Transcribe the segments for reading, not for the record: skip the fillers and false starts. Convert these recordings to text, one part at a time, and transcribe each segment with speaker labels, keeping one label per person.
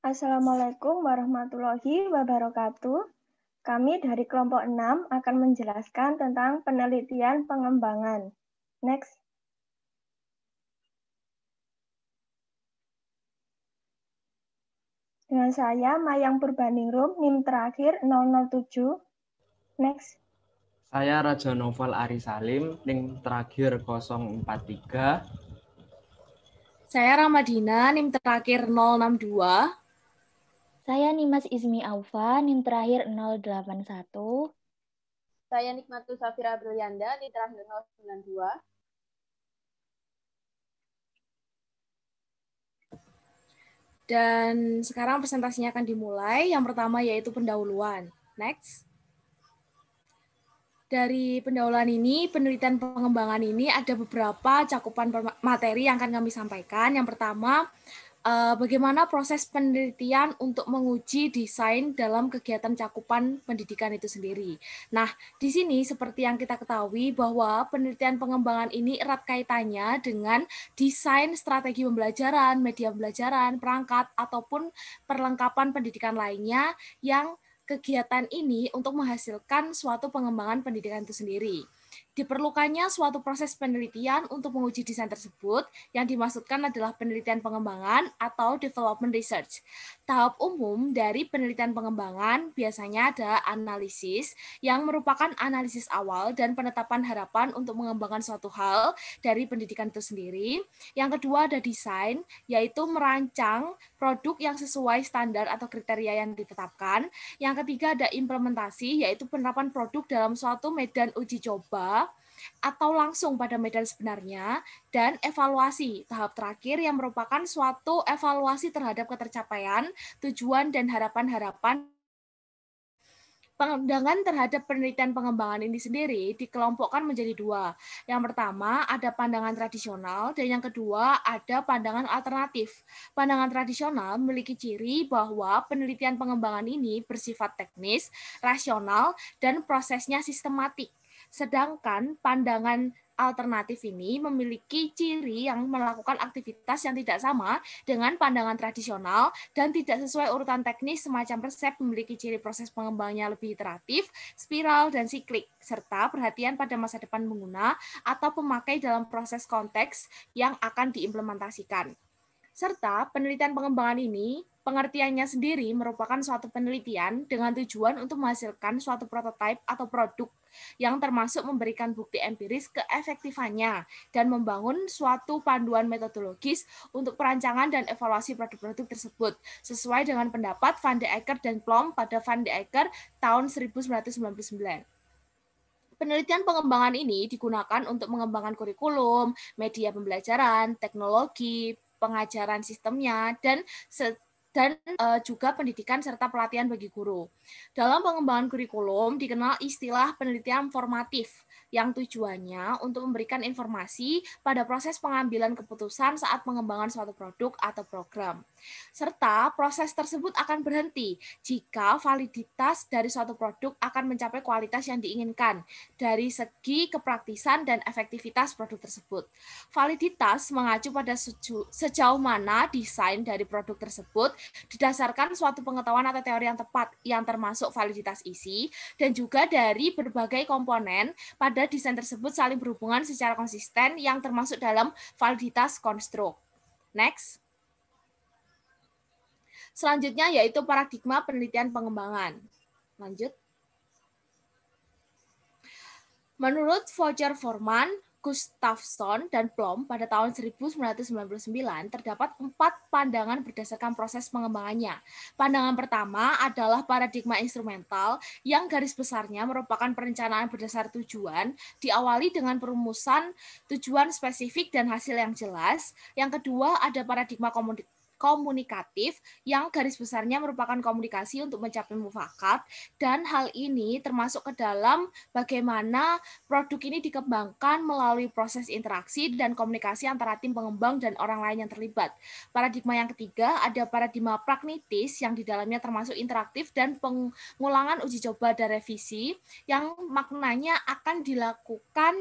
Speaker 1: Assalamualaikum warahmatullahi wabarakatuh. Kami dari kelompok 6 akan menjelaskan tentang penelitian pengembangan. Next. Dengan saya, Mayang Purbaningrum, NIM terakhir 007. Next.
Speaker 2: Saya Raja Novel Ari Salim, NIM terakhir 043.
Speaker 3: Saya Ramadina, NIM terakhir 062.
Speaker 4: Saya Nimas Izmi Aufa, NIM terakhir 081.
Speaker 5: Saya Nikmatul Safira Brilyanda, NIM terakhir 092.
Speaker 3: Dan sekarang presentasinya akan dimulai. Yang pertama yaitu pendahuluan. Next. Dari pendahuluan ini, penelitian pengembangan ini ada beberapa cakupan materi yang akan kami sampaikan. Yang pertama, bagaimana proses penelitian untuk menguji desain dalam kegiatan cakupan pendidikan itu sendiri. Nah, di sini seperti yang kita ketahui bahwa penelitian pengembangan ini erat kaitannya dengan desain strategi pembelajaran, media pembelajaran, perangkat, ataupun perlengkapan pendidikan lainnya yang kegiatan ini untuk menghasilkan suatu pengembangan pendidikan itu sendiri. Diperlukannya suatu proses penelitian untuk menguji desain tersebut, yang dimaksudkan adalah penelitian pengembangan atau development research. Tahap umum dari penelitian pengembangan biasanya ada analisis, yang merupakan analisis awal dan penetapan harapan untuk mengembangkan suatu hal dari pendidikan itu sendiri. Yang kedua ada desain, yaitu merancang produk yang sesuai standar atau kriteria yang ditetapkan. Yang ketiga ada implementasi, yaitu penerapan produk dalam suatu medan uji coba atau langsung pada medan sebenarnya, dan evaluasi, tahap terakhir yang merupakan suatu evaluasi terhadap ketercapaian, tujuan, dan harapan-harapan. Pandangan terhadap penelitian pengembangan ini sendiri dikelompokkan menjadi dua. Yang pertama ada pandangan tradisional, dan yang kedua ada pandangan alternatif. Pandangan tradisional memiliki ciri bahwa penelitian pengembangan ini bersifat teknis, rasional, dan prosesnya sistematik. Sedangkan pandangan alternatif ini memiliki ciri yang melakukan aktivitas yang tidak sama dengan pandangan tradisional dan tidak sesuai urutan teknis semacam resep, memiliki ciri proses pengembangannya lebih iteratif, spiral, dan siklik, serta perhatian pada masa depan pengguna atau pemakai dalam proses konteks yang akan diimplementasikan. Serta penelitian pengembangan ini, pengertiannya sendiri merupakan suatu penelitian dengan tujuan untuk menghasilkan suatu prototipe atau produk yang termasuk memberikan bukti empiris keefektifannya dan membangun suatu panduan metodologis untuk perancangan dan evaluasi produk-produk tersebut sesuai dengan pendapat Van de Acker dan Plom pada Van de Acker tahun 1999. Penelitian pengembangan ini digunakan untuk mengembangkan kurikulum, media pembelajaran, teknologi, pengajaran sistemnya, dan juga pendidikan serta pelatihan bagi guru. Dalam pengembangan kurikulum dikenal istilah penelitian formatif yang tujuannya untuk memberikan informasi pada proses pengambilan keputusan saat pengembangan suatu produk atau program. Serta proses tersebut akan berhenti jika validitas dari suatu produk akan mencapai kualitas yang diinginkan dari segi kepraktisan dan efektivitas produk tersebut. Validitas mengacu pada sejauh mana desain dari produk tersebut didasarkan suatu pengetahuan atau teori yang tepat yang termasuk validitas isi dan juga dari berbagai komponen pada desain tersebut saling berhubungan secara konsisten yang termasuk dalam validitas konstruk. Next. Selanjutnya yaitu paradigma penelitian pengembangan. Lanjut. Menurut Vogler-Foreman, Gustafsson, dan Plom pada tahun 1999 terdapat 4 pandangan berdasarkan proses pengembangannya. Pandangan pertama adalah paradigma instrumental yang garis besarnya merupakan perencanaan berdasar tujuan, diawali dengan perumusan tujuan spesifik dan hasil yang jelas. Yang kedua ada paradigma komunikatif yang garis besarnya merupakan komunikasi untuk mencapai mufakat, dan hal ini termasuk ke dalam bagaimana produk ini dikembangkan melalui proses interaksi dan komunikasi antara tim pengembang dan orang lain yang terlibat. Paradigma yang ketiga ada paradigma pragmatis yang di dalamnya termasuk interaktif dan pengulangan uji coba dan revisi yang maknanya akan dilakukan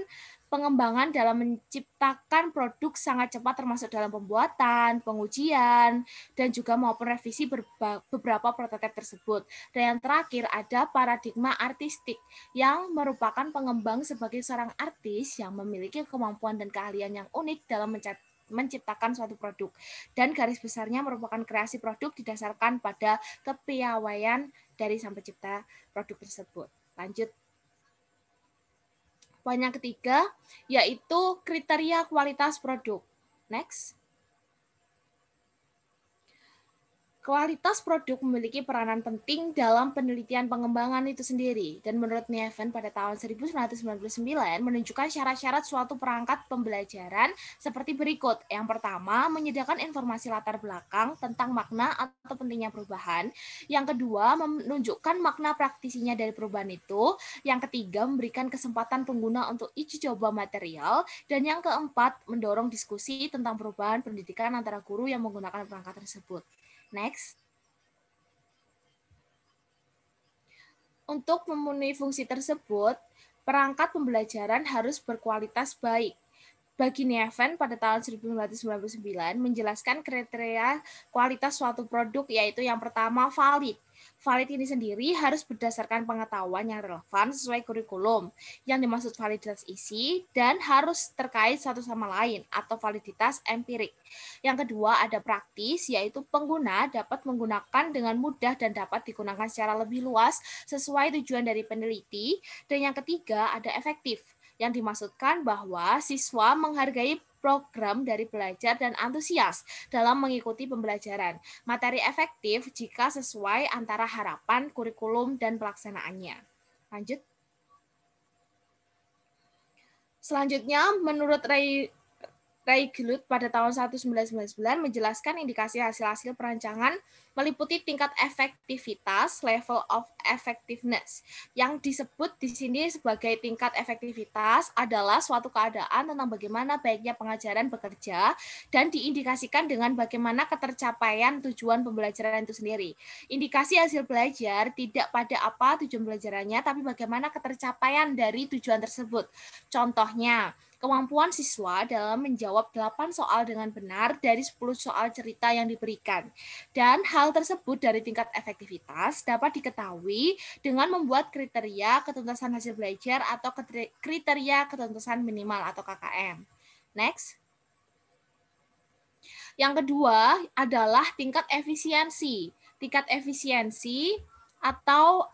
Speaker 3: pengembangan dalam menciptakan produk sangat cepat termasuk dalam pembuatan, pengujian, dan juga maupun revisi beberapa prototipe tersebut. Dan yang terakhir ada paradigma artistik yang merupakan pengembang sebagai seorang artis yang memiliki kemampuan dan keahlian yang unik dalam menciptakan suatu produk. Dan garis besarnya merupakan kreasi produk didasarkan pada kepiawaian dari sang pencipta produk tersebut. Lanjut. Poin yang ketiga, yaitu kriteria kualitas produk. Next. Kualitas produk memiliki peranan penting dalam penelitian pengembangan itu sendiri. Dan menurut Niven pada tahun 1999 menunjukkan syarat-syarat suatu perangkat pembelajaran seperti berikut. Yang pertama, menyediakan informasi latar belakang tentang makna atau pentingnya perubahan. Yang kedua, menunjukkan makna praktisinya dari perubahan itu. Yang ketiga, memberikan kesempatan pengguna untuk uji coba material. Dan yang keempat, mendorong diskusi tentang perubahan pendidikan antara guru yang menggunakan perangkat tersebut. Next. Untuk memenuhi fungsi tersebut, perangkat pembelajaran harus berkualitas baik. Bagi Niven pada tahun 1999 menjelaskan kriteria kualitas suatu produk, yaitu yang pertama valid. Valid ini sendiri harus berdasarkan pengetahuan yang relevan sesuai kurikulum. Yang dimaksud validitas isi dan harus terkait satu sama lain atau validitas empirik. Yang kedua ada praktis, yaitu pengguna dapat menggunakan dengan mudah dan dapat digunakan secara lebih luas sesuai tujuan dari peneliti. Dan yang ketiga ada efektif, yang dimaksudkan bahwa siswa menghargai program dari belajar dan antusias dalam mengikuti pembelajaran. Materi efektif jika sesuai antara harapan, kurikulum, dan pelaksanaannya. Lanjut. Selanjutnya, menurut Ray Glut pada tahun 1999 menjelaskan indikasi hasil-hasil perancangan meliputi tingkat efektivitas, level of effectiveness. Yang disebut di sini sebagai tingkat efektivitas adalah suatu keadaan tentang bagaimana baiknya pengajaran bekerja dan diindikasikan dengan bagaimana ketercapaian tujuan pembelajaran itu sendiri. Indikasi hasil belajar tidak pada apa tujuan belajarannya, tapi bagaimana ketercapaian dari tujuan tersebut. Contohnya, kemampuan siswa dalam menjawab 8 soal dengan benar dari 10 soal cerita yang diberikan. Dan hal tersebut dari tingkat efektivitas dapat diketahui dengan membuat kriteria ketuntasan hasil belajar atau kriteria ketuntasan minimal atau KKM. Next. Yang kedua adalah tingkat efisiensi. Tingkat efisiensi atau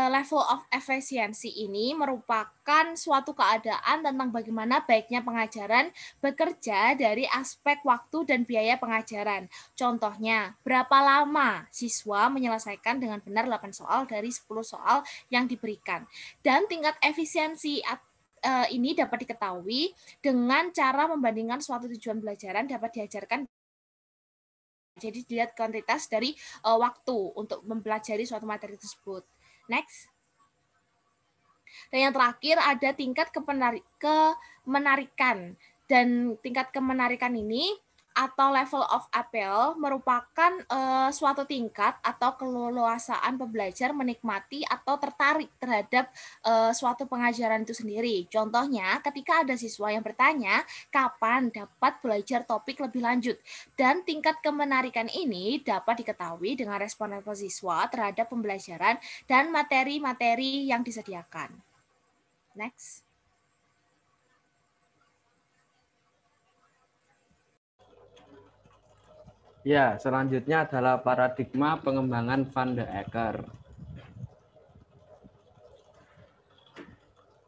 Speaker 3: level of efficiency ini merupakan suatu keadaan tentang bagaimana baiknya pengajaran bekerja dari aspek waktu dan biaya pengajaran. Contohnya, berapa lama siswa menyelesaikan dengan benar 8 soal dari 10 soal yang diberikan. Dan tingkat efisiensi ini dapat diketahui dengan cara membandingkan suatu tujuan pelajaran dapat diajarkan. Jadi dilihat kuantitas dari waktu untuk mempelajari suatu materi tersebut. Next. Dan yang terakhir ada tingkat kemenarikan. Dan tingkat kemenarikan ini atau level of appeal merupakan suatu tingkat atau keleluasaan pembelajar menikmati atau tertarik terhadap suatu pengajaran itu sendiri. Contohnya, ketika ada siswa yang bertanya, kapan dapat belajar topik lebih lanjut? Dan tingkat kemenarikan ini dapat diketahui dengan respon siswa terhadap pembelajaran dan materi-materi yang disediakan. Next.
Speaker 2: Ya, selanjutnya adalah paradigma pengembangan Van de Acker.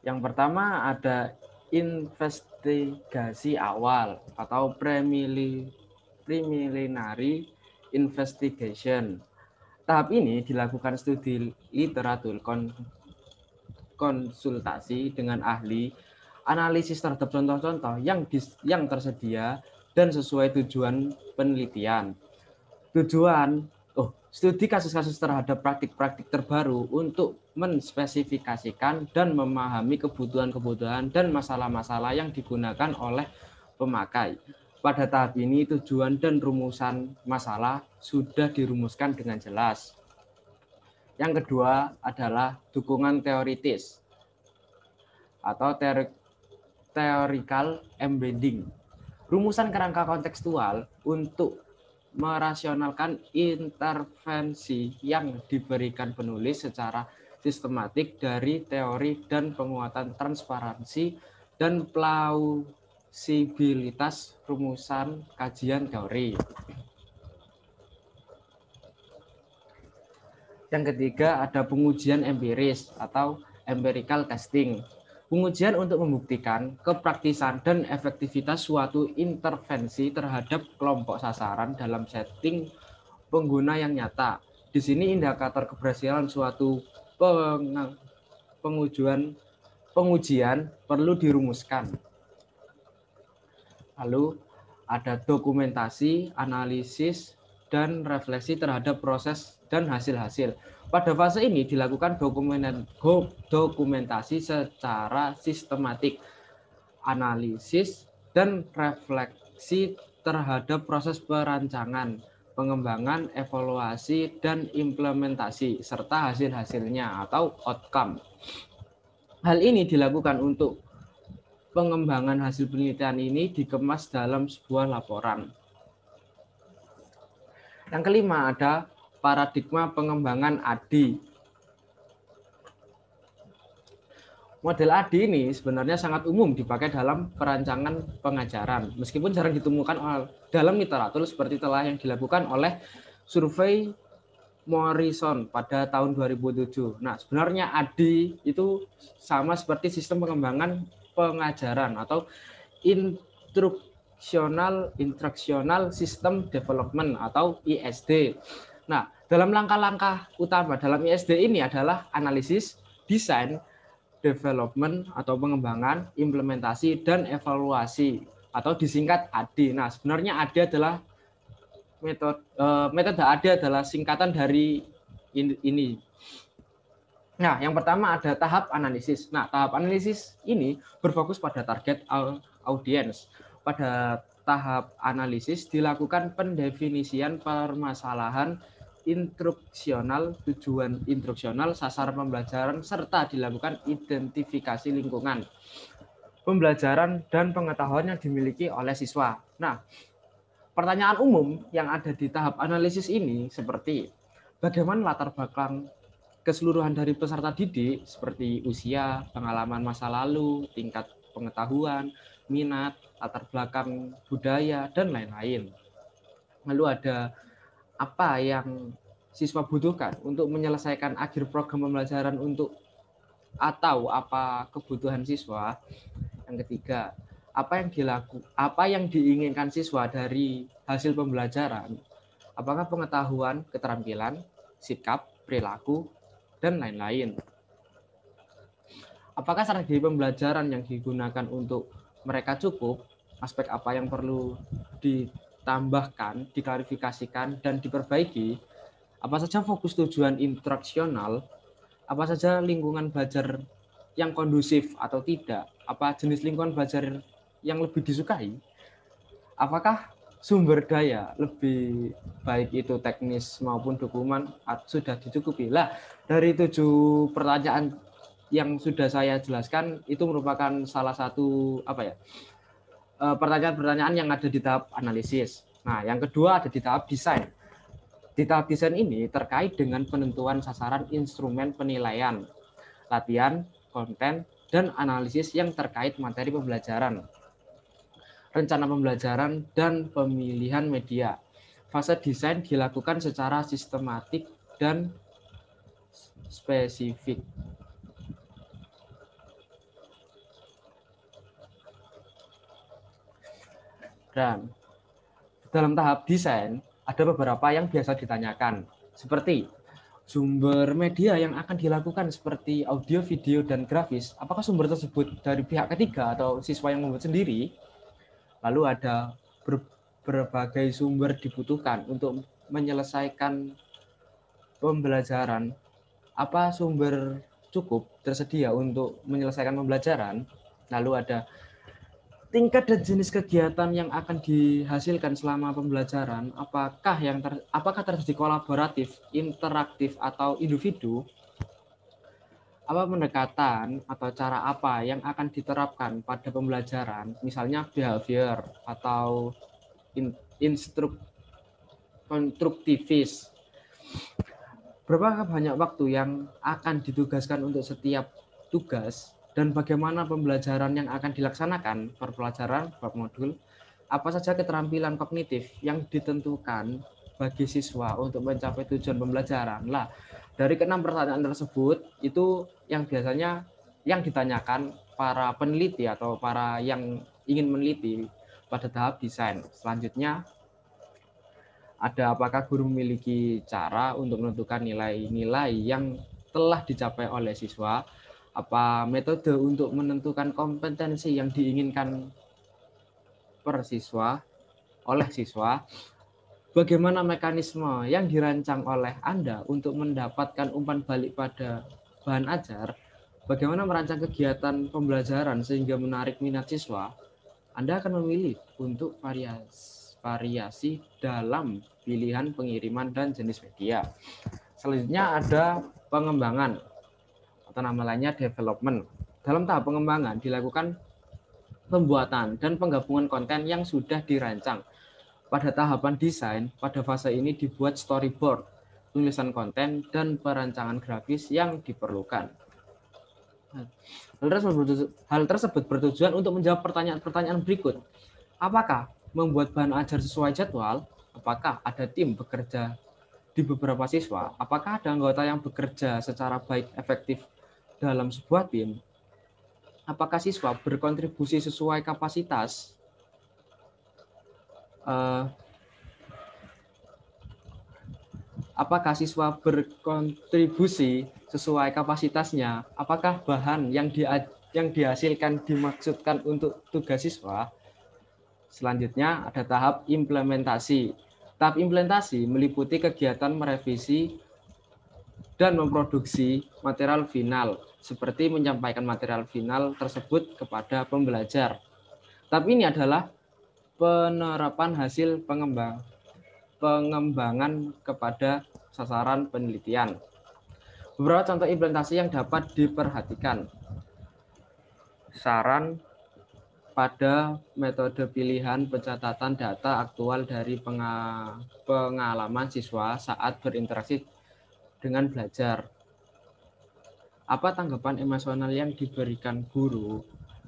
Speaker 2: Yang pertama ada investigasi awal atau preliminary investigation. Tahap ini dilakukan studi literatur, konsultasi dengan ahli, analisis terhadap contoh-contoh yang tersedia dan sesuai tujuan penelitian. Studi kasus-kasus terhadap praktik-praktik terbaru untuk menspesifikasikan dan memahami kebutuhan-kebutuhan dan masalah-masalah yang digunakan oleh pemakai. Pada tahap ini tujuan dan rumusan masalah sudah dirumuskan dengan jelas. Yang kedua adalah dukungan teoritis atau theoretical embedding. Rumusan kerangka kontekstual untuk merasionalkan intervensi yang diberikan penulis secara sistematik dari teori dan penguatan transparansi dan plausibilitas rumusan kajian teori. Yang ketiga ada pengujian empiris atau empirical testing. Pengujian untuk membuktikan kepraktisan dan efektivitas suatu intervensi terhadap kelompok sasaran dalam setting pengguna yang nyata. Di sini indikator keberhasilan suatu pengujian perlu dirumuskan. Lalu ada dokumentasi, analisis, dan refleksi terhadap proses dan hasil-hasil. Pada fase ini dilakukan dokumentasi secara sistematik, analisis, dan refleksi terhadap proses perancangan, pengembangan, evaluasi, dan implementasi, serta hasil-hasilnya atau outcome. Hal ini dilakukan untuk pengembangan hasil penelitian ini dikemas dalam sebuah laporan. Yang kelima ada paradigma pengembangan ADI. Model ADI ini sebenarnya sangat umum dipakai dalam perancangan pengajaran, meskipun jarang ditemukan dalam literatur seperti telah yang dilakukan oleh survei Morrison pada tahun 2007. Nah, sebenarnya ADI itu sama seperti sistem pengembangan pengajaran atau Instructional System Development atau ISD. Nah, dalam langkah-langkah utama dalam ISD ini adalah analisis, desain, development atau pengembangan, implementasi, dan evaluasi atau disingkat AD. Nah, sebenarnya AD adalah metode AD adalah singkatan dari ini. Nah, yang pertama ada tahap analisis. Nah, tahap analisis ini berfokus pada target audience. Pada tahap analisis dilakukan pendefinisian permasalahan instruksional, tujuan instruksional, sasaran pembelajaran, serta dilakukan identifikasi lingkungan pembelajaran dan pengetahuan yang dimiliki oleh siswa. Nah, pertanyaan umum yang ada di tahap analisis ini seperti bagaimana latar belakang keseluruhan dari peserta didik seperti usia, pengalaman masa lalu, tingkat pengetahuan, minat, latar belakang budaya, dan lain-lain. Lalu ada apa yang siswa butuhkan untuk menyelesaikan akhir program pembelajaran atau apa kebutuhan siswa. Yang ketiga, apa yang diinginkan siswa dari hasil pembelajaran, apakah pengetahuan, keterampilan, sikap, perilaku, dan lain-lain. Apakah strategi pembelajaran yang digunakan untuk mereka cukup, aspek apa yang perlu ditambahkan, diklarifikasikan, dan diperbaiki, apa saja fokus tujuan instruksional, apa saja lingkungan belajar yang kondusif atau tidak, apa jenis lingkungan belajar yang lebih disukai, apakah sumber daya lebih baik itu teknis maupun dokumen sudah dicukupi. Lah, dari 7 pertanyaan yang sudah saya jelaskan itu merupakan salah satu pertanyaan-pertanyaan yang ada di tahap analisis. Nah, yang kedua ada di tahap desain. Di tahap desain ini terkait dengan penentuan sasaran instrumen penilaian, latihan, konten, dan analisis yang terkait materi pembelajaran, rencana pembelajaran, dan pemilihan media. Fase desain dilakukan secara sistematik dan spesifik. Dan dalam tahap desain ada beberapa yang biasa ditanyakan, seperti sumber media yang akan dilakukan seperti audio, video, dan grafis, apakah sumber tersebut dari pihak ketiga atau siswa yang membuat sendiri? Lalu ada berbagai sumber dibutuhkan untuk menyelesaikan pembelajaran. Apa sumber cukup tersedia untuk menyelesaikan pembelajaran? Lalu ada tingkat dan jenis kegiatan yang akan dihasilkan selama pembelajaran, apakah terjadi kolaboratif, interaktif, atau individu? apa pendekatan atau cara apa yang akan diterapkan pada pembelajaran, misalnya behavior atau konstruktivis. Berapa banyak waktu yang akan ditugaskan untuk setiap tugas, dan bagaimana pembelajaran yang akan dilaksanakan per pelajaran, per modul, apa saja keterampilan kognitif yang ditentukan bagi siswa untuk mencapai tujuan pembelajaran. Lah, dari ke-6 pertanyaan tersebut, itu yang biasanya yang ditanyakan para peneliti atau para yang ingin meneliti pada tahap desain. Selanjutnya, ada apakah guru memiliki cara untuk menentukan nilai-nilai yang telah dicapai oleh siswa, apa metode untuk menentukan kompetensi yang diinginkan per siswa oleh siswa, bagaimana mekanisme yang dirancang oleh Anda untuk mendapatkan umpan balik pada bahan ajar, bagaimana merancang kegiatan pembelajaran sehingga menarik minat siswa. Anda akan memilih untuk variasi dalam pilihan pengiriman dan jenis media. Selanjutnya ada pengembangan atau nama lainnya development. Dalam tahap pengembangan dilakukan pembuatan dan penggabungan konten yang sudah dirancang. Pada tahapan desain, pada fase ini dibuat storyboard, tulisan konten, dan perancangan grafis yang diperlukan. Hal tersebut bertujuan untuk menjawab pertanyaan-pertanyaan berikut. Apakah membuat bahan ajar sesuai jadwal? Apakah ada tim bekerja di beberapa siswa? Apakah ada anggota yang bekerja secara baik efektif dalam sebuah tim? Apakah siswa berkontribusi sesuai kapasitas? Apakah siswa berkontribusi sesuai kapasitasnya? Apakah bahan yang dihasilkan dimaksudkan untuk tugas siswa? Selanjutnya ada tahap implementasi. Tahap implementasi meliputi kegiatan merevisi dan memproduksi material final, seperti menyampaikan material final tersebut kepada pembelajar. Tahap ini adalah penerapan hasil pengembangan kepada sasaran penelitian. Beberapa contoh implementasi yang dapat diperhatikan. Saran pada metode pilihan pencatatan data aktual dari pengalaman siswa saat berinteraksi dengan belajar. Apa tanggapan emosional yang diberikan guru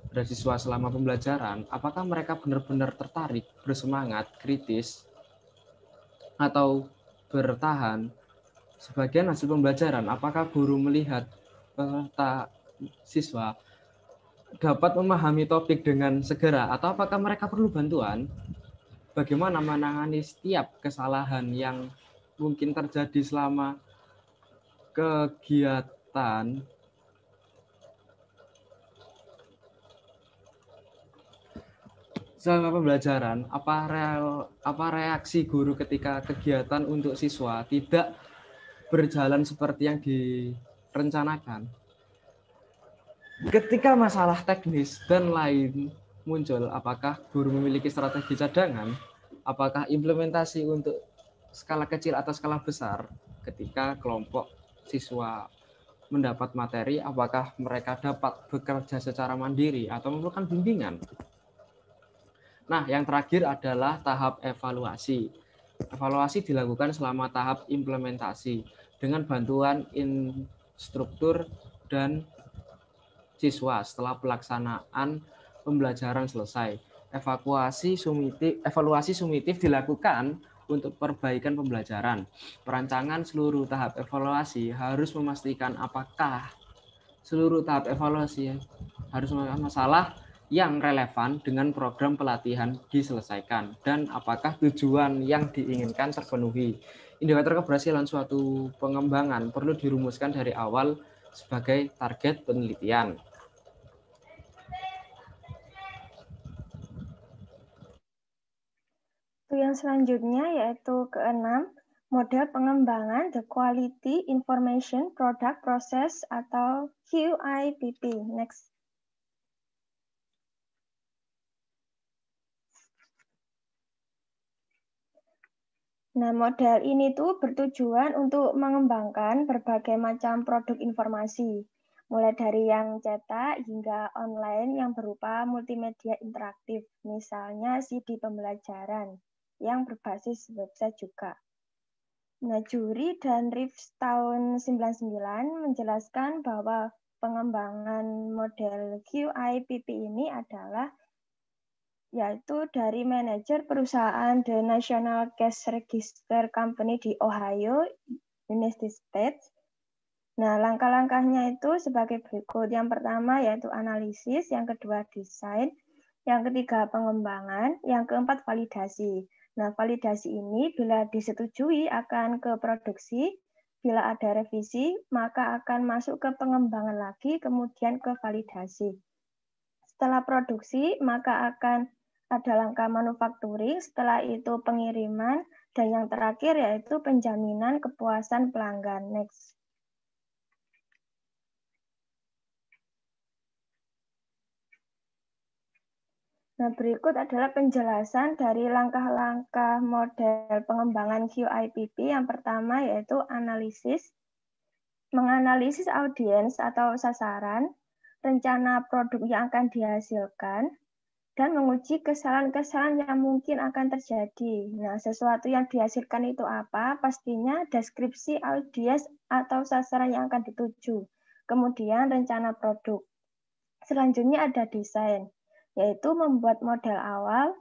Speaker 2: pada siswa selama pembelajaran? Apakah mereka benar-benar tertarik, bersemangat, kritis, atau bertahan? Sebagian hasil pembelajaran, apakah guru melihat siswa dapat memahami topik dengan segera, atau apakah mereka perlu bantuan? Bagaimana menangani setiap kesalahan yang mungkin terjadi selama kegiatan? Selama pembelajaran, apa reaksi guru ketika kegiatan untuk siswa tidak berjalan seperti yang direncanakan? Ketika masalah teknis dan lain muncul, apakah guru memiliki strategi cadangan? Apakah implementasi untuk skala kecil atau skala besar? Ketika kelompok siswa mendapat materi, apakah mereka dapat bekerja secara mandiri atau memerlukan bimbingan? Nah, yang terakhir adalah tahap evaluasi. Evaluasi dilakukan selama tahap implementasi dengan bantuan instruktur dan siswa setelah pelaksanaan pembelajaran selesai. Evaluasi sumatif dilakukan untuk perbaikan pembelajaran. Perancangan seluruh tahap evaluasi harus memastikan apakah seluruh tahap evaluasi harus memastikan masalah yang relevan dengan program pelatihan diselesaikan dan apakah tujuan yang diinginkan terpenuhi. Indikator keberhasilan suatu pengembangan perlu dirumuskan dari awal sebagai target penelitian.
Speaker 1: Yang selanjutnya yaitu ke-6, model pengembangan the Quality Information Product Process atau QIPP. Next. Nah, model ini tuh bertujuan untuk mengembangkan berbagai macam produk informasi. mulai dari yang cetak hingga online yang berupa multimedia interaktif, misalnya CD pembelajaran yang berbasis website juga. Nah, juri dan Reeves tahun 99 menjelaskan bahwa pengembangan model QIPP ini adalah yaitu dari manajer perusahaan The National Cash Register Company di Ohio, United States. Nah, langkah-langkahnya itu sebagai berikut. Yang pertama yaitu analisis, yang kedua desain, yang ketiga pengembangan, yang keempat validasi. Nah, validasi ini bila disetujui akan ke produksi, bila ada revisi, maka akan masuk ke pengembangan lagi, kemudian ke validasi. Setelah produksi, maka akan ada langkah manufacturing, setelah itu pengiriman, dan yang terakhir yaitu penjaminan kepuasan pelanggan. Next. Nah, berikut adalah penjelasan dari langkah-langkah model pengembangan QIPP. Yang pertama yaitu analisis, menganalisis audiens atau sasaran, rencana produk yang akan dihasilkan, dan menguji kesalahan-kesalahan yang mungkin akan terjadi. Nah, sesuatu yang dihasilkan itu apa? Pastinya deskripsi audiens atau sasaran yang akan dituju. Kemudian rencana produk. Selanjutnya ada desain, yaitu membuat model awal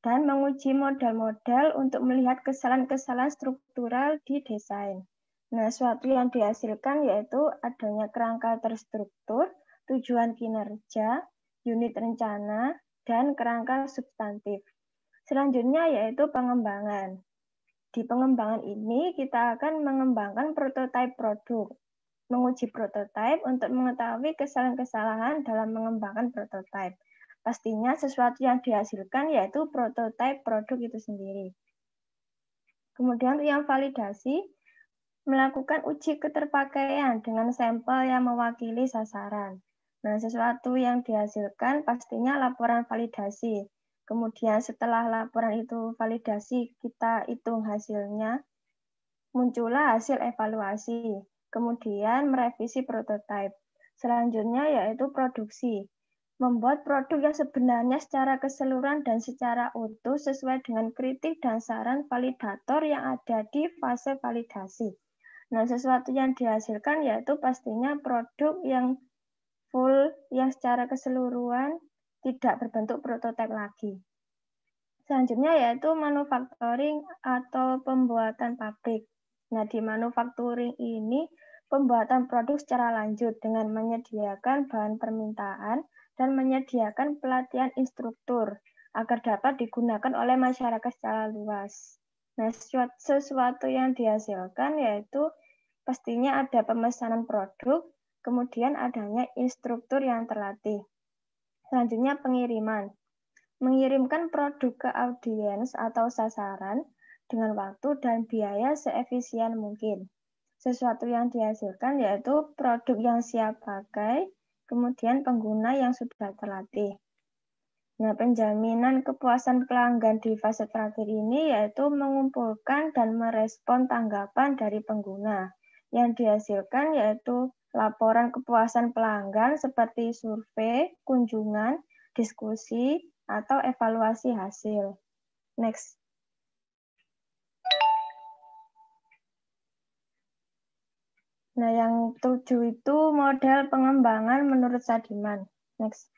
Speaker 1: dan menguji model-model untuk melihat kesalahan-kesalahan struktural di desain. Nah, suatu yang dihasilkan yaitu adanya kerangka terstruktur, tujuan kinerja, unit rencana, dan kerangka substantif. Selanjutnya yaitu pengembangan. Di pengembangan ini kita akan mengembangkan prototipe produk, menguji prototipe untuk mengetahui kesalahan-kesalahan dalam mengembangkan prototipe. Pastinya sesuatu yang dihasilkan yaitu prototipe produk itu sendiri. Kemudian yang validasi, melakukan uji keterpakaian dengan sampel yang mewakili sasaran. Nah, sesuatu yang dihasilkan pastinya laporan validasi. Kemudian setelah laporan itu validasi, kita hitung hasilnya, muncullah hasil evaluasi. Kemudian merevisi prototipe. Selanjutnya yaitu produksi. Membuat produk yang sebenarnya secara keseluruhan dan secara utuh sesuai dengan kritik dan saran validator yang ada di fase validasi. Nah, sesuatu yang dihasilkan yaitu pastinya produk yang full, yang secara keseluruhan tidak berbentuk prototipe lagi. Selanjutnya yaitu manufacturing atau pembuatan pabrik. Nah, di manufacturing ini pembuatan produk secara lanjut dengan menyediakan bahan permintaan dan menyediakan pelatihan instruktur agar dapat digunakan oleh masyarakat secara luas. Nah, sesuatu yang dihasilkan yaitu pastinya ada pemesanan produk, kemudian adanya instruktur yang terlatih. Selanjutnya pengiriman. Mengirimkan produk ke audiens atau sasaran dengan waktu dan biaya seefisien mungkin. Sesuatu yang dihasilkan yaitu produk yang siap pakai, kemudian pengguna yang sudah terlatih. Nah, penjaminan kepuasan pelanggan di fase terakhir ini yaitu mengumpulkan dan merespon tanggapan dari pengguna. Yang dihasilkan yaitu laporan kepuasan pelanggan seperti survei, kunjungan, diskusi, atau evaluasi hasil. Next. Nah, yang 7 itu model pengembangan menurut Sadiman. Next.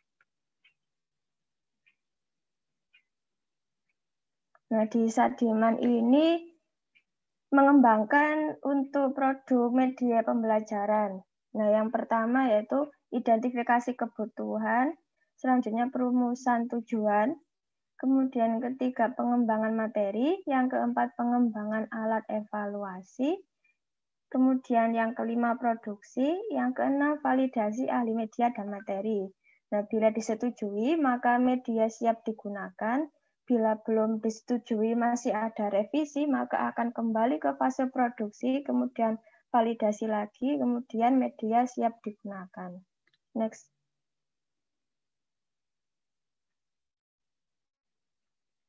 Speaker 1: Nah, di Sadiman ini mengembangkan untuk produk media pembelajaran. Nah, yang pertama yaitu identifikasi kebutuhan, selanjutnya perumusan tujuan, kemudian ketiga pengembangan materi, yang keempat pengembangan alat evaluasi, kemudian yang kelima produksi, yang keenam validasi ahli media dan materi. Nah, bila disetujui maka media siap digunakan. Bila belum disetujui masih ada revisi, maka akan kembali ke fase produksi, kemudian validasi lagi, kemudian media siap digunakan. Next.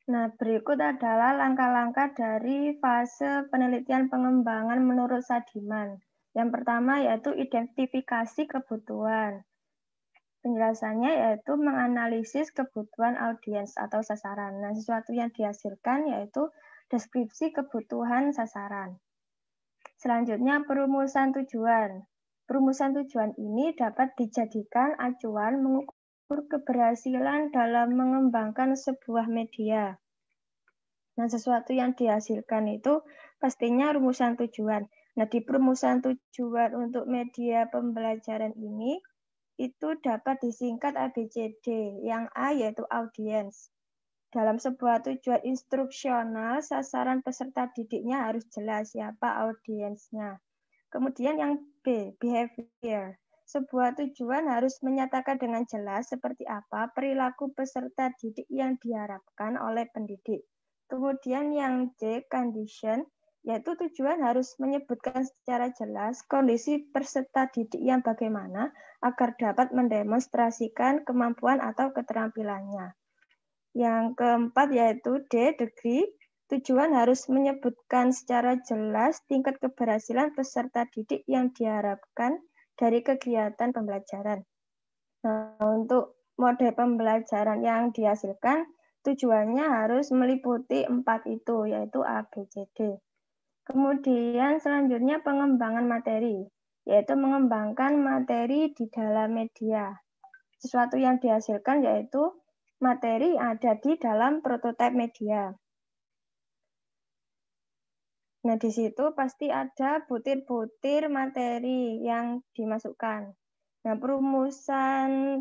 Speaker 1: Nah, berikut adalah langkah-langkah dari fase penelitian pengembangan menurut Sadiman. Yang pertama yaitu identifikasi kebutuhan. Penjelasannya yaitu menganalisis kebutuhan audiens atau sasaran. Nah, sesuatu yang dihasilkan yaitu deskripsi kebutuhan sasaran. Selanjutnya, perumusan tujuan. Perumusan tujuan ini dapat dijadikan acuan mengukur keberhasilan dalam mengembangkan sebuah media. Nah, sesuatu yang dihasilkan itu pastinya rumusan tujuan. Nah, di perumusan tujuan untuk media pembelajaran ini, itu dapat disingkat ABCD. Yang A yaitu audiens. Dalam sebuah tujuan instruksional, sasaran peserta didiknya harus jelas siapa audiensnya. Kemudian yang B, behavior. Sebuah tujuan harus menyatakan dengan jelas seperti apa perilaku peserta didik yang diharapkan oleh pendidik. Kemudian yang C, condition, yaitu tujuan harus menyebutkan secara jelas kondisi peserta didik yang bagaimana agar dapat mendemonstrasikan kemampuan atau keterampilannya. Yang keempat yaitu D, degree. Tujuan harus menyebutkan secara jelas tingkat keberhasilan peserta didik yang diharapkan dari kegiatan pembelajaran. Nah, untuk model pembelajaran yang dihasilkan, tujuannya harus meliputi 4 itu, yaitu A, B, C, D. Kemudian selanjutnya pengembangan materi, yaitu mengembangkan materi di dalam media. Sesuatu yang dihasilkan yaitu materi ada di dalam prototipe media. Nah, di situ pasti ada butir-butir materi yang dimasukkan. Nah,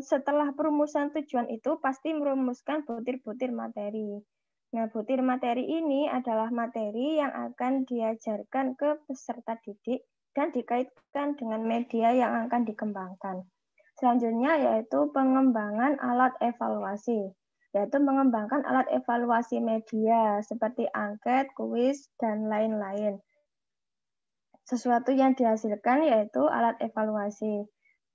Speaker 1: setelah perumusan tujuan itu pasti merumuskan butir-butir materi. Nah, butir materi ini adalah materi yang akan diajarkan ke peserta didik dan dikaitkan dengan media yang akan dikembangkan. Selanjutnya yaitu pengembangan alat evaluasi, yaitu mengembangkan alat evaluasi media seperti angket, kuis, dan lain-lain. Sesuatu yang dihasilkan yaitu alat evaluasi.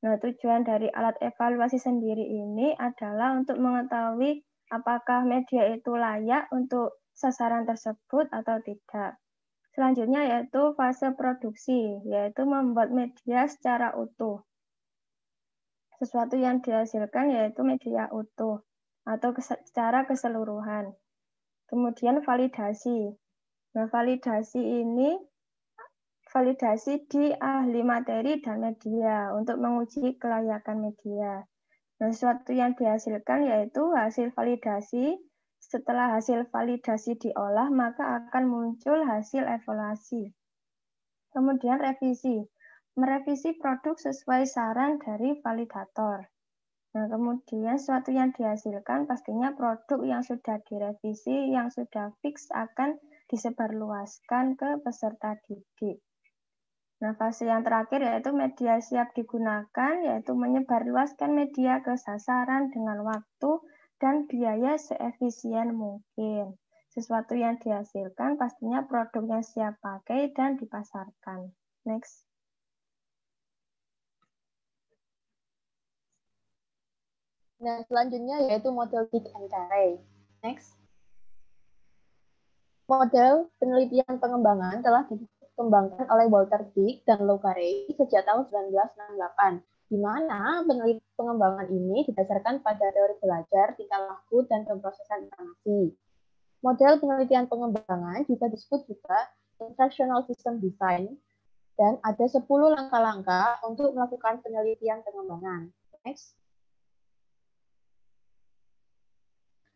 Speaker 1: Nah, tujuan dari alat evaluasi sendiri ini adalah untuk mengetahui apakah media itu layak untuk sasaran tersebut atau tidak. Selanjutnya yaitu fase produksi, yaitu membuat media secara utuh. Sesuatu yang dihasilkan yaitu media utuh atau secara keseluruhan. Kemudian validasi. Nah, validasi di ahli materi dan media untuk menguji kelayakan media. Nah, sesuatu yang dihasilkan yaitu hasil validasi. Setelah hasil validasi diolah, maka akan muncul hasil evaluasi. Kemudian revisi. Merevisi produk sesuai saran dari validator. Nah, kemudian sesuatu yang dihasilkan pastinya produk yang sudah direvisi, yang sudah fix akan disebarluaskan ke peserta didik. Nah, fase yang terakhir yaitu media siap digunakan, yaitu menyebarluaskan media ke sasaran dengan waktu dan biaya seefisien mungkin. Sesuatu yang dihasilkan pastinya produk yang siap pakai dan dipasarkan. Next.
Speaker 5: Nah, selanjutnya yaitu model Dick and Carey. Next. Model penelitian pengembangan telah dikembangkan oleh Walter Dick dan Lou Carey sejak tahun 1968, di mana pengembangan ini didasarkan pada teori belajar, tingkah laku, dan pemrosesan informasi. Model penelitian pengembangan juga disebut juga Instructional System Design, dan ada 10 langkah-langkah untuk melakukan penelitian pengembangan. Next.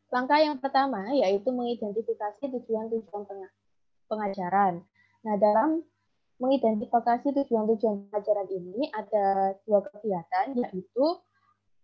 Speaker 5: Langkah yang pertama yaitu mengidentifikasi tujuan-tujuan pengajaran. Nah, dalam mengidentifikasi tujuan-tujuan pengajaran ini ada 2 kegiatan, yaitu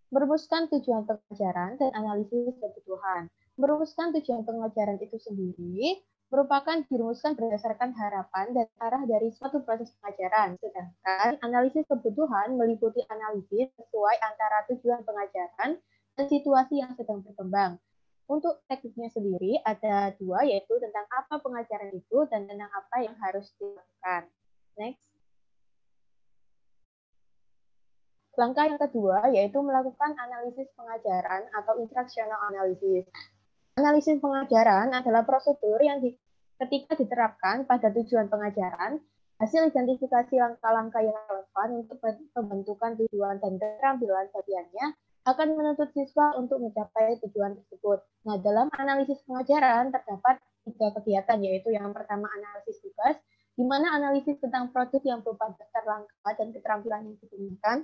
Speaker 5: merumuskan tujuan pengajaran dan analisis kebutuhan. Merumuskan tujuan pengajaran itu sendiri merupakan dirumuskan berdasarkan harapan dan arah dari suatu proses pengajaran. Sedangkan analisis kebutuhan meliputi analisis sesuai antara tujuan pengajaran dan situasi yang sedang berkembang. Untuk tekniknya sendiri ada 2, yaitu tentang apa pengajaran itu dan tentang apa yang harus dilakukan. Next. Langkah yang kedua yaitu melakukan analisis pengajaran atau instructional analysis. Analisis pengajaran adalah prosedur yang ketika diterapkan pada tujuan pengajaran Hasil identifikasi langkah-langkah yang relevan untuk pembentukan tujuan dan keterampilan bagiannya akan menuntut siswa untuk mencapai tujuan tersebut. Nah, dalam analisis pengajaran terdapat 3 kegiatan, yaitu yang pertama analisis tugas, di mana analisis tentang produk yang berupa daftar langkah dan keterampilan yang digunakan.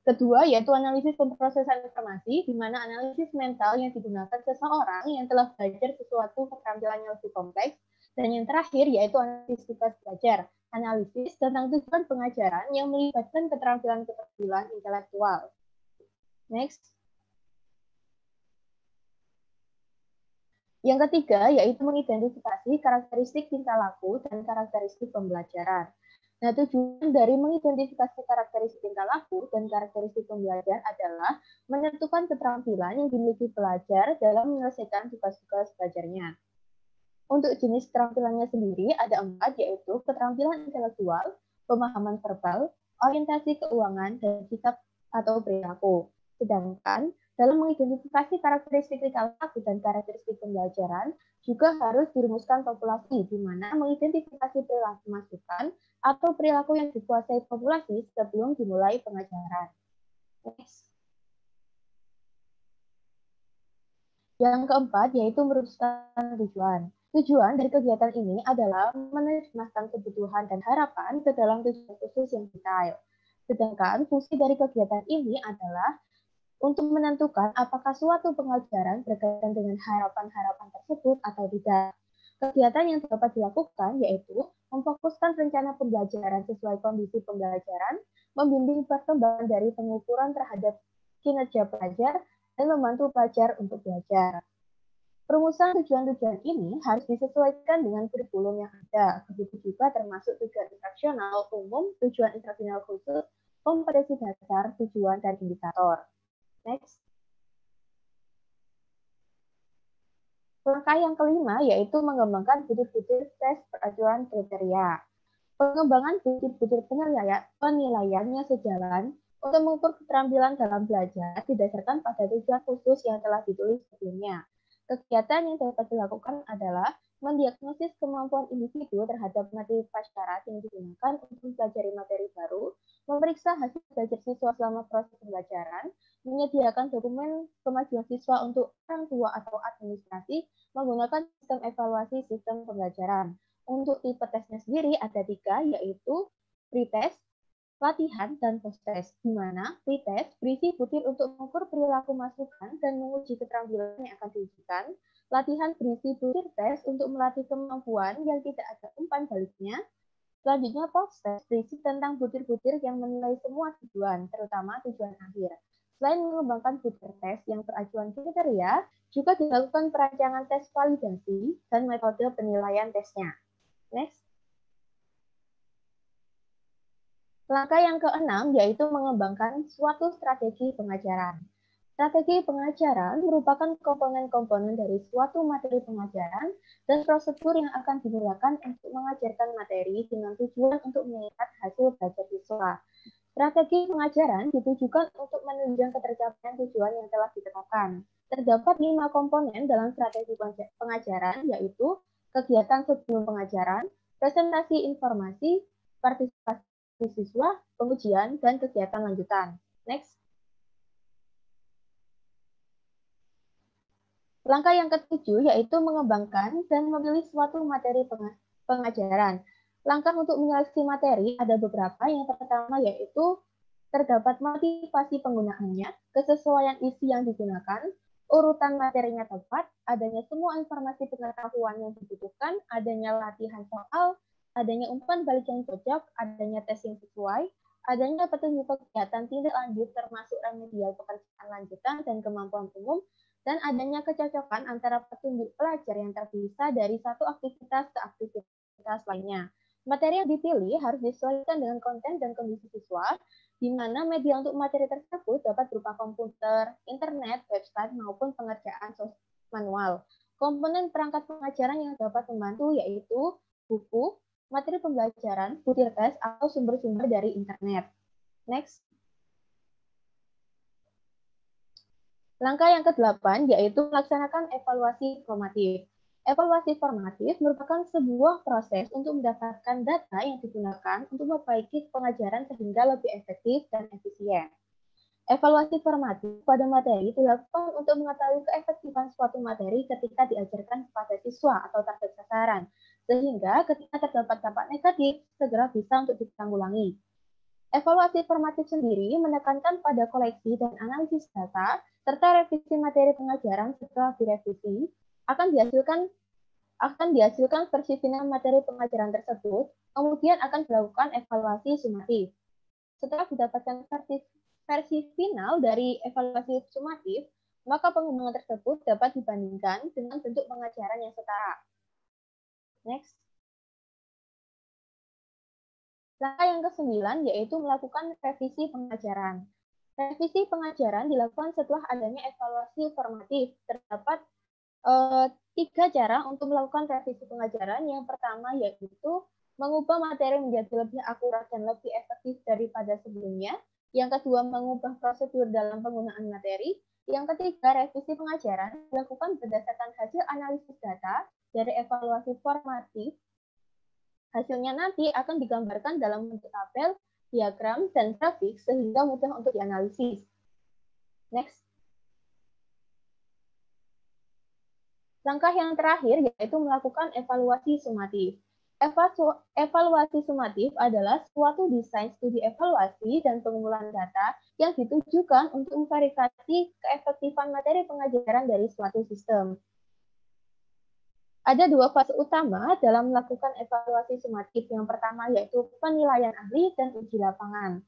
Speaker 5: Kedua, yaitu analisis pemrosesan informasi, di mana analisis mental yang digunakan seseorang yang telah belajar sesuatu keterampilan yang lebih kompleks. Dan yang terakhir, yaitu analisis tugas belajar, analisis tentang tujuan pengajaran yang melibatkan keterampilan-keterampilan intelektual. Next. Yang ketiga, yaitu mengidentifikasi karakteristik tingkah laku dan karakteristik pembelajaran. Nah, tujuan dari mengidentifikasi karakteristik tingkah laku dan karakteristik pembelajaran adalah menentukan keterampilan yang dimiliki pelajar dalam menyelesaikan tugas-tugas belajarnya. Untuk jenis keterampilannya sendiri ada 4, yaitu keterampilan intelektual, pemahaman verbal, orientasi keuangan, dan sikap atau perilaku. Sedangkan dalam mengidentifikasi karakteristik tingkah laku dan karakteristik pembelajaran juga harus dirumuskan populasi, di mana mengidentifikasi perilaku masukan atau perilaku yang dikuasai populasi sebelum dimulai pengajaran. Next. Yang keempat yaitu merumuskan tujuan. Tujuan dari kegiatan ini adalah menerjemahkan kebutuhan dan harapan ke dalam tujuan khusus yang detail. Sedangkan fungsi dari kegiatan ini adalah untuk menentukan apakah suatu pengajaran berkaitan dengan harapan-harapan tersebut atau tidak. Kegiatan yang dapat dilakukan yaitu memfokuskan rencana pembelajaran sesuai kondisi pembelajaran, membimbing perkembangan dari pengukuran terhadap kinerja pelajar, dan membantu pelajar untuk belajar. Perumusan tujuan-tujuan ini harus disesuaikan dengan kurikulum yang ada, begitu juga termasuk tujuan instruksional umum, tujuan instruksional khusus, kompetensi dasar, tujuan, dan indikator. Next. Langkah yang kelima yaitu mengembangkan butir-butir tes peracuan kriteria. Pengembangan butir-butir penilaiannya sejalan untuk mengukur keterampilan dalam belajar didasarkan pada tujuan khusus yang telah ditulis sebelumnya. Kegiatan yang dapat dilakukan adalah mendiagnosis kemampuan individu terhadap materi prasyarat yang digunakan untuk mempelajari materi baru, memeriksa hasil belajar siswa selama proses pembelajaran, menyediakan dokumen kemajuan siswa untuk orang tua atau administrasi, menggunakan sistem evaluasi sistem pembelajaran. Untuk tipe tesnya sendiri ada 3, yaitu pretest, latihan, dan post-test, di mana pretest berisi butir untuk mengukur perilaku masukan dan menguji keterampilan yang akan diujikan. Latihan berisi butir tes untuk melatih kemampuan yang tidak ada umpan baliknya. Selanjutnya post-test berisi tentang butir-butir yang menilai semua tujuan, terutama tujuan akhir. Selain mengembangkan butir tes yang beracuan kriteria, juga dilakukan perancangan tes validasi dan metode penilaian tesnya. Next. Langkah yang keenam yaitu mengembangkan suatu strategi pengajaran. Strategi pengajaran merupakan komponen-komponen dari suatu materi pengajaran dan prosedur yang akan digunakan untuk mengajarkan materi dengan tujuan untuk meningkat hasil belajar siswa. Strategi pengajaran ditujukan untuk menunjang ketercapaian tujuan yang telah ditetapkan. Terdapat 5 komponen dalam strategi pengajaran, yaitu kegiatan sebelum pengajaran, presentasi informasi, partisipasi siswa, pengujian, dan kegiatan lanjutan. Next. Langkah yang ketujuh yaitu mengembangkan dan memilih suatu materi pengajaran. Langkah untuk menyeleksi materi ada beberapa. Yang pertama yaitu terdapat motivasi penggunaannya, kesesuaian isi yang digunakan, urutan materinya tepat, adanya semua informasi pengetahuan yang dibutuhkan, adanya latihan soal, adanya umpan balik yang cocok, adanya tes yang sesuai, adanya petunjuk kegiatan tindak lanjut termasuk remedial pekerjaan lanjutan dan kemampuan umum, dan adanya kecocokan antara petunjuk pelajar yang terpisah dari satu aktivitas ke aktivitas lainnya. Materi yang dipilih harus disesuaikan dengan konten dan kondisi siswa, di mana media untuk materi tersebut dapat berupa komputer, internet, website, maupun pengerjaan manual. Komponen perangkat pengajaran yang dapat membantu yaitu buku, materi pembelajaran, butir tes, atau sumber-sumber dari internet. Next. Langkah yang ke-8 yaitu melaksanakan evaluasi formatif. Evaluasi formatif merupakan sebuah proses untuk mendapatkan data yang digunakan untuk memperbaiki pengajaran sehingga lebih efektif dan efisien. Evaluasi formatif pada materi dilakukan untuk mengetahui keefektifan suatu materi ketika diajarkan kepada siswa atau target sasaran, sehingga ketika terdapat dampak negatif, segera bisa untuk ditanggulangi. Evaluasi formatif sendiri menekankan pada koleksi dan analisis data, serta revisi materi pengajaran setelah direvisi, akan dihasilkan versi final materi pengajaran tersebut, kemudian akan dilakukan evaluasi sumatif. Setelah didapatkan versi final dari evaluasi sumatif, maka pengembangan tersebut dapat dibandingkan dengan bentuk pengajaran yang setara. Next. Langkah yang ke-9 yaitu melakukan revisi pengajaran. Revisi pengajaran dilakukan setelah adanya evaluasi formatif. Terdapat 3 cara untuk melakukan revisi pengajaran. Yang pertama yaitu mengubah materi menjadi lebih akurat dan lebih efektif daripada sebelumnya. Yang kedua, mengubah prosedur dalam penggunaan materi. Yang ketiga, revisi pengajaran dilakukan berdasarkan hasil analisis data dari evaluasi formatif. Hasilnya nanti akan digambarkan dalam bentuk tabel, diagram, dan grafik sehingga mudah untuk dianalisis. Next. Langkah yang terakhir yaitu melakukan evaluasi sumatif. Evaluasi sumatif adalah suatu desain studi evaluasi dan pengumpulan data yang ditujukan untuk memverifikasi keefektifan materi pengajaran dari suatu sistem. Ada 2 fase utama dalam melakukan evaluasi sumatif. Yang pertama yaitu penilaian ahli dan uji lapangan.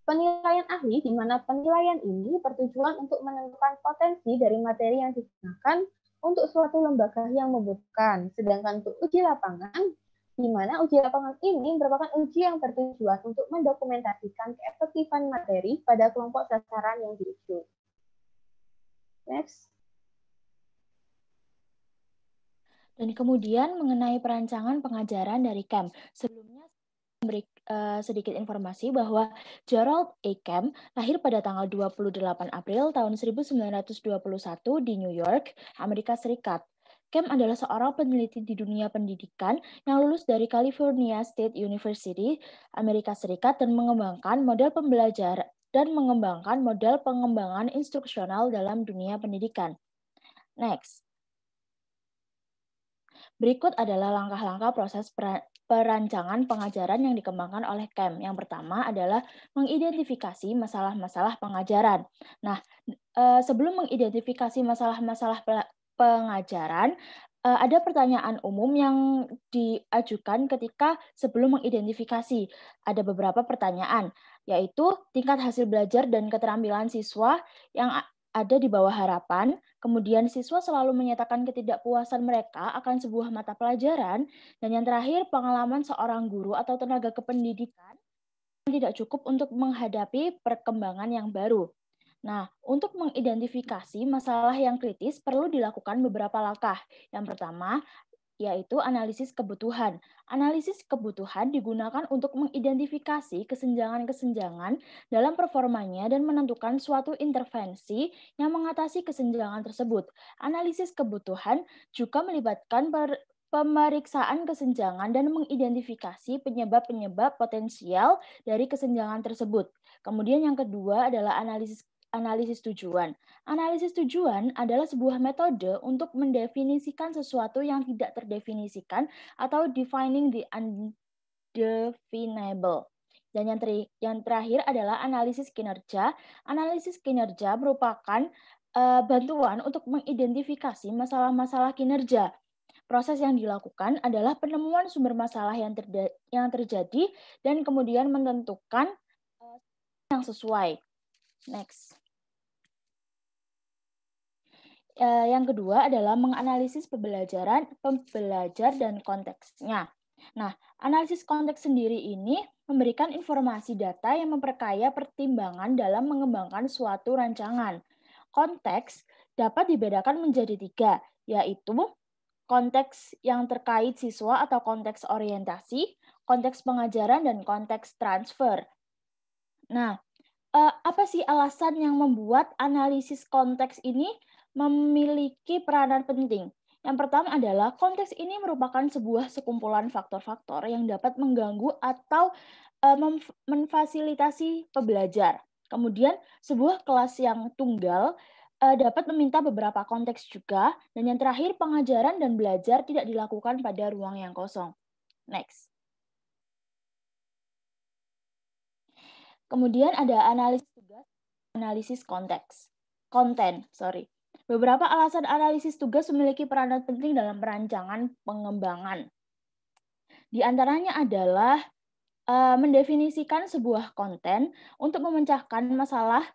Speaker 5: Penilaian ahli, di mana penilaian ini bertujuan untuk menentukan potensi dari materi yang digunakan untuk suatu lembaga yang membutuhkan. Sedangkan untuk uji lapangan, di mana uji lapangan ini merupakan uji yang bertujuan untuk mendokumentasikan keefektifan materi pada kelompok sasaran yang diuji. Next.
Speaker 4: Dan kemudian mengenai perancangan pengajaran dari Kemp. Sebelumnya memberi sedikit informasi bahwa Gerald A. Kemp lahir pada tanggal 28 April tahun 1921 di New York, Amerika Serikat. Kemp adalah seorang peneliti di dunia pendidikan yang lulus dari California State University, Amerika Serikat, dan mengembangkan model pembelajaran dan mengembangkan model pengembangan instruksional dalam dunia pendidikan. Next. Berikut adalah langkah-langkah proses perancangan pengajaran yang dikembangkan oleh Kemp. Yang pertama adalah mengidentifikasi masalah-masalah pengajaran. Nah, sebelum mengidentifikasi masalah-masalah pengajaran, ada pertanyaan umum yang diajukan ketika sebelum mengidentifikasi. Ada beberapa pertanyaan, yaitu tingkat hasil belajar dan keterampilan siswa yang ada di bawah harapan, kemudian siswa selalu menyatakan ketidakpuasan mereka akan sebuah mata pelajaran, dan yang terakhir pengalaman seorang guru atau tenaga kependidikan yang tidak cukup untuk menghadapi perkembangan yang baru. Nah, untuk mengidentifikasi masalah yang kritis perlu dilakukan beberapa langkah. Yang pertama, yaitu analisis kebutuhan. Analisis kebutuhan digunakan untuk mengidentifikasi kesenjangan-kesenjangan dalam performanya dan menentukan suatu intervensi yang mengatasi kesenjangan tersebut. Analisis kebutuhan juga melibatkan pemeriksaan kesenjangan dan mengidentifikasi penyebab-penyebab potensial dari kesenjangan tersebut. Kemudian yang kedua adalah analisis tujuan. Analisis tujuan adalah sebuah metode untuk mendefinisikan sesuatu yang tidak terdefinisikan atau defining the undefinable. Dan yang terakhir adalah analisis kinerja. Analisis kinerja merupakan bantuan untuk mengidentifikasi masalah-masalah kinerja. Proses yang dilakukan adalah penemuan sumber masalah yang terjadi dan kemudian menentukan yang sesuai. Next. Yang kedua adalah menganalisis pembelajar dan konteksnya. Nah, analisis konteks sendiri ini memberikan informasi data yang memperkaya pertimbangan dalam mengembangkan suatu rancangan. Konteks dapat dibedakan menjadi 3, yaitu konteks yang terkait siswa atau konteks orientasi, konteks pengajaran, dan konteks transfer. Nah, apa sih alasan yang membuat analisis konteks ini memiliki peranan penting? Yang pertama adalah konteks ini merupakan sebuah sekumpulan faktor-faktor yang dapat mengganggu atau memfasilitasi pembelajar. Kemudian sebuah kelas yang tunggal dapat meminta beberapa konteks juga. Dan yang terakhir, pengajaran dan belajar tidak dilakukan pada ruang yang kosong. Next. Kemudian ada analisis tugas, analisis konteks. Konten. Beberapa alasan analisis tugas memiliki peranan penting dalam perancangan pengembangan. Di antaranya adalah mendefinisikan sebuah konten untuk memecahkan masalah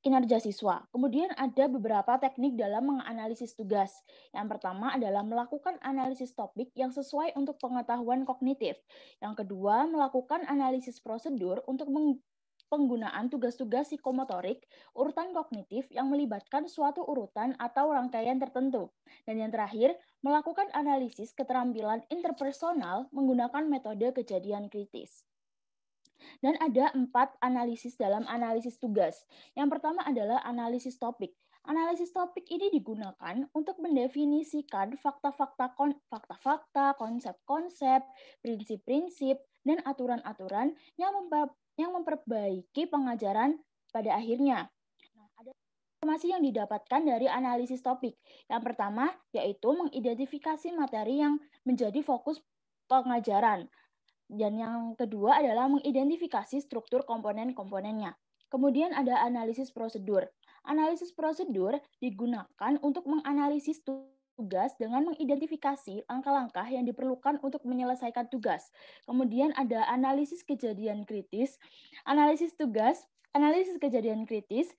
Speaker 4: kinerja siswa. Kemudian ada beberapa teknik dalam menganalisis tugas. Yang pertama adalah melakukan analisis topik yang sesuai untuk pengetahuan kognitif. Yang kedua, melakukan analisis prosedur untuk penggunaan tugas-tugas psikomotorik, urutan kognitif yang melibatkan suatu urutan atau rangkaian tertentu. Dan yang terakhir, melakukan analisis keterampilan interpersonal menggunakan metode kejadian kritis. Dan ada 4 analisis dalam analisis tugas. Yang pertama adalah analisis topik. Analisis topik ini digunakan untuk mendefinisikan fakta-fakta, konsep-konsep, prinsip-prinsip, dan aturan-aturan yang memperbaiki pengajaran pada akhirnya. Nah, ada informasi yang didapatkan dari analisis topik. Yang pertama yaitu mengidentifikasi materi yang menjadi fokus pengajaran. Dan yang kedua adalah mengidentifikasi struktur komponen-komponennya. Kemudian ada analisis prosedur. Analisis prosedur digunakan untuk menganalisis tugas dengan mengidentifikasi langkah-langkah yang diperlukan untuk menyelesaikan tugas. Kemudian ada analisis kejadian kritis. Analisis kejadian kritis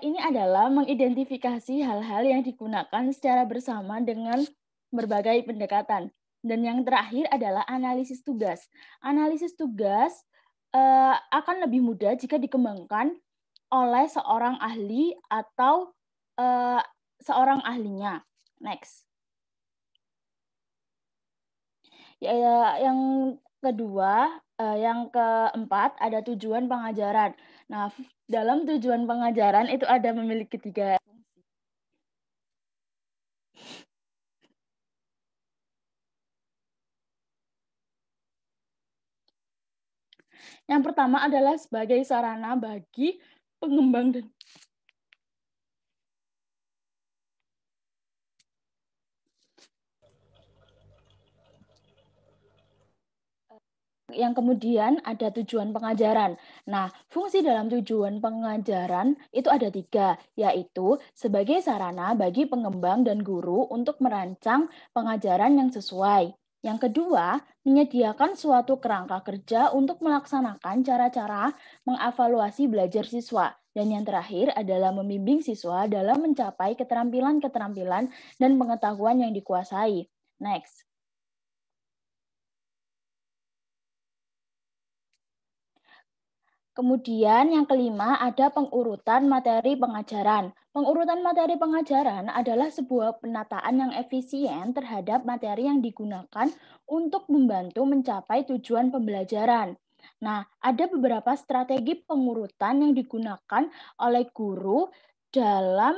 Speaker 4: ini adalah mengidentifikasi hal-hal yang digunakan secara bersama dengan berbagai pendekatan. Dan yang terakhir adalah analisis tugas. Analisis tugas akan lebih mudah jika dikembangkan oleh seorang ahli atau seorang ahlinya. Next. Yang kedua, yang keempat ada tujuan pengajaran. Nah, dalam tujuan pengajaran itu ada memiliki 3 fungsi. Yang pertama adalah sebagai sarana bagi pengembang dan yang kemudian ada tujuan pengajaran. Nah, fungsi dalam tujuan pengajaran itu ada 3, yaitu sebagai sarana bagi pengembang dan guru untuk merancang pengajaran yang sesuai. Yang kedua, menyediakan suatu kerangka kerja untuk melaksanakan cara-cara mengevaluasi belajar siswa. Dan yang terakhir adalah membimbing siswa dalam mencapai keterampilan-keterampilan dan pengetahuan yang dikuasai. Next. Kemudian yang kelima ada pengurutan materi pengajaran. Pengurutan materi pengajaran adalah sebuah penataan yang efisien terhadap materi yang digunakan untuk membantu mencapai tujuan pembelajaran. Nah, ada beberapa strategi pengurutan yang digunakan oleh guru dalam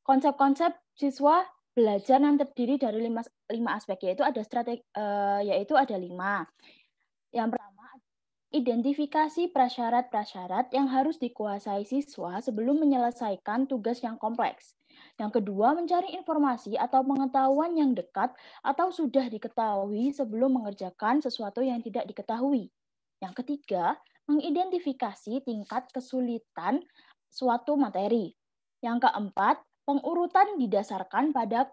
Speaker 4: konsep-konsep siswa belajar yang terdiri dari 5 aspek, yaitu ada 5. Yang pertama, identifikasi prasyarat-prasyarat yang harus dikuasai siswa sebelum menyelesaikan tugas yang kompleks. Yang kedua, mencari informasi atau pengetahuan yang dekat atau sudah diketahui sebelum mengerjakan sesuatu yang tidak diketahui. Yang ketiga, mengidentifikasi tingkat kesulitan suatu materi. Yang keempat, pengurutan didasarkan pada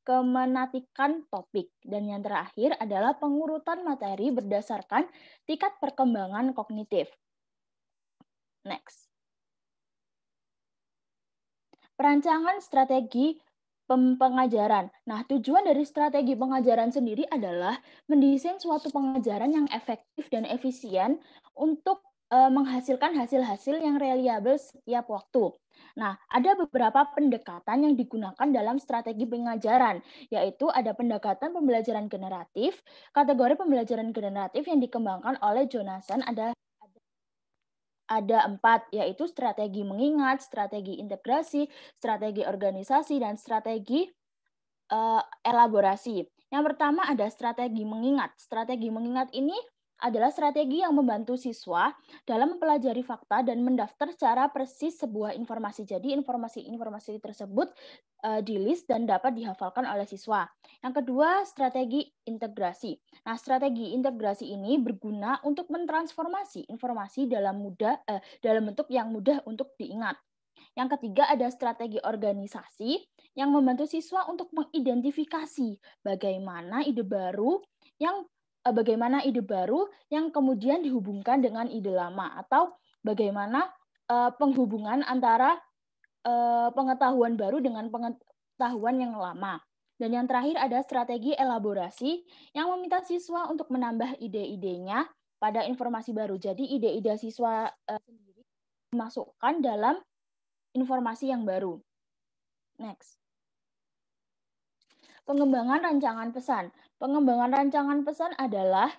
Speaker 4: kemenatikan topik. Dan yang terakhir adalah pengurutan materi berdasarkan tingkat perkembangan kognitif. Next. Perancangan strategi pengajaran. Nah, tujuan dari strategi pengajaran sendiri adalah mendesain suatu pengajaran yang efektif dan efisien untuk menghasilkan hasil-hasil yang reliable setiap waktu. Nah, ada beberapa pendekatan yang digunakan dalam strategi pengajaran, yaitu ada pendekatan pembelajaran generatif. Kategori pembelajaran generatif yang dikembangkan oleh Jonathan ada 4, yaitu strategi mengingat, strategi integrasi, strategi organisasi, dan strategi elaborasi. Yang pertama ada strategi mengingat. Strategi mengingat ini adalah strategi yang membantu siswa dalam mempelajari fakta dan mendaftar secara persis sebuah informasi. Jadi informasi-informasi tersebut di-list dan dapat dihafalkan oleh siswa. Yang kedua, strategi integrasi. Nah, strategi integrasi ini berguna untuk mentransformasi informasi dalam bentuk yang mudah untuk diingat. Yang ketiga ada strategi organisasi yang membantu siswa untuk mengidentifikasi bagaimana ide baru yang kemudian dihubungkan dengan ide lama, atau bagaimana penghubungan antara pengetahuan baru dengan pengetahuan yang lama. Dan yang terakhir ada strategi elaborasi yang meminta siswa untuk menambah ide-idenya pada informasi baru. Jadi ide-ide siswa sendiri dimasukkan dalam informasi yang baru. Next. Pengembangan rancangan pesan. Pengembangan rancangan pesan adalah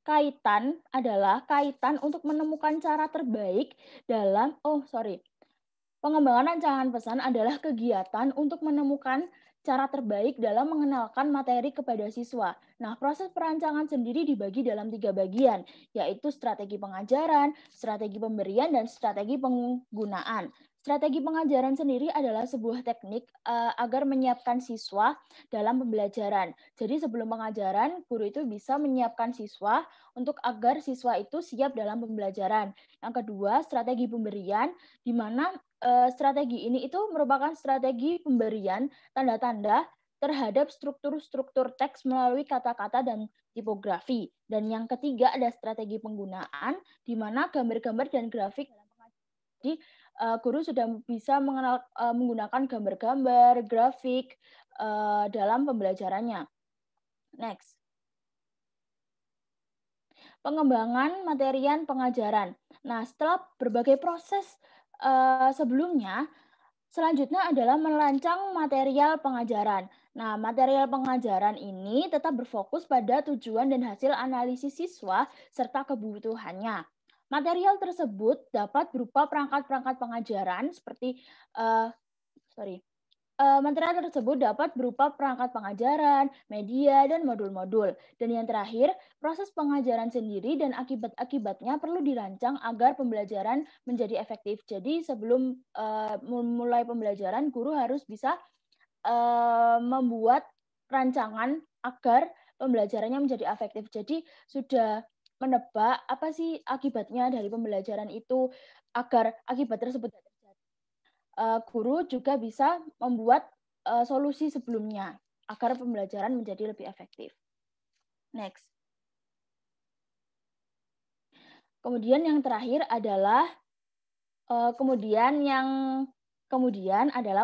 Speaker 4: kaitan untuk menemukan cara terbaik dalam Pengembangan rancangan pesan adalah kegiatan untuk menemukan cara terbaik dalam mengenalkan materi kepada siswa. Nah, proses perancangan sendiri dibagi dalam 3 bagian, yaitu strategi pengajaran, strategi pemberian, dan strategi penggunaan. Strategi pengajaran sendiri adalah sebuah teknik agar menyiapkan siswa dalam pembelajaran. Jadi sebelum pengajaran, guru itu bisa menyiapkan siswa untuk agar siswa itu siap dalam pembelajaran. Yang kedua, strategi pemberian, di mana strategi ini itu merupakan strategi pemberian tanda-tanda terhadap struktur-struktur teks melalui kata-kata dan tipografi. Dan yang ketiga ada strategi penggunaan, di mana gambar-gambar dan grafik dalam pengajaran. Jadi guru sudah bisa menggunakan gambar-gambar, grafik dalam pembelajarannya. Next. Pengembangan materian pengajaran. Nah, setelah berbagai proses sebelumnya, selanjutnya adalah merancang material pengajaran. Nah, material pengajaran ini tetap berfokus pada tujuan dan hasil analisis siswa serta kebutuhannya. Material tersebut dapat berupa perangkat-perangkat pengajaran seperti material tersebut dapat berupa perangkat pengajaran, media, dan modul-modul. Dan yang terakhir, proses pengajaran sendiri dan akibat-akibatnya perlu dirancang agar pembelajaran menjadi efektif. Jadi sebelum memulai pembelajaran, guru harus bisa membuat rancangan agar pembelajarannya menjadi efektif. Jadi sudah menebak apa sih akibatnya dari pembelajaran itu agar akibat tersebut terjadi. Guru juga bisa membuat solusi sebelumnya agar pembelajaran menjadi lebih efektif. Next. Kemudian yang terakhir adalah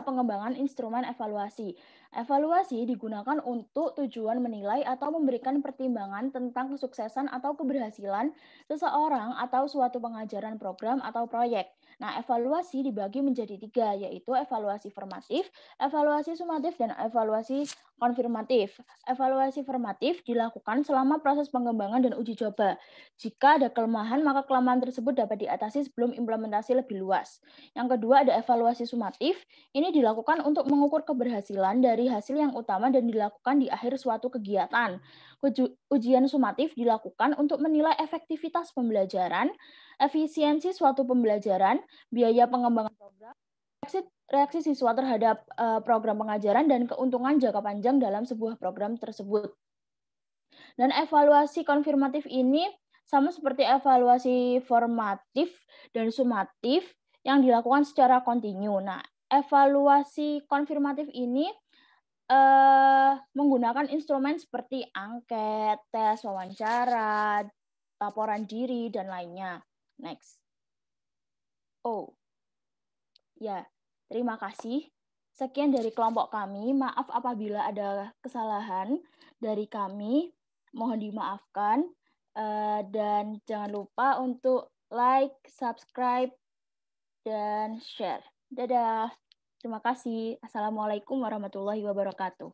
Speaker 4: pengembangan instrumen evaluasi. Evaluasi digunakan untuk tujuan menilai atau memberikan pertimbangan tentang kesuksesan atau keberhasilan seseorang atau suatu pengajaran program atau proyek. Nah, evaluasi dibagi menjadi 3, yaitu evaluasi formatif, evaluasi sumatif, dan evaluasi konfirmatif. Evaluasi formatif dilakukan selama proses pengembangan dan uji coba. Jika ada kelemahan, maka kelemahan tersebut dapat diatasi sebelum implementasi lebih luas. Yang kedua ada evaluasi sumatif. Ini dilakukan untuk mengukur keberhasilan dari hasil yang utama dan dilakukan di akhir suatu kegiatan. Ujian sumatif dilakukan untuk menilai efektivitas pembelajaran, efisiensi suatu pembelajaran, biaya pengembangan program, reaksi siswa terhadap program pengajaran, dan keuntungan jangka panjang dalam sebuah program tersebut. Dan evaluasi konfirmatif ini sama seperti evaluasi formatif dan sumatif yang dilakukan secara kontinu. Nah, evaluasi konfirmatif ini menggunakan instrumen seperti angket, tes, wawancara, laporan diri, dan lainnya. Next. Terima kasih. Sekian dari kelompok kami. Maaf apabila ada kesalahan dari kami. Mohon dimaafkan. Dan jangan lupa untuk like, subscribe, dan share. Dadah. Terima kasih. Assalamualaikum warahmatullahi wabarakatuh.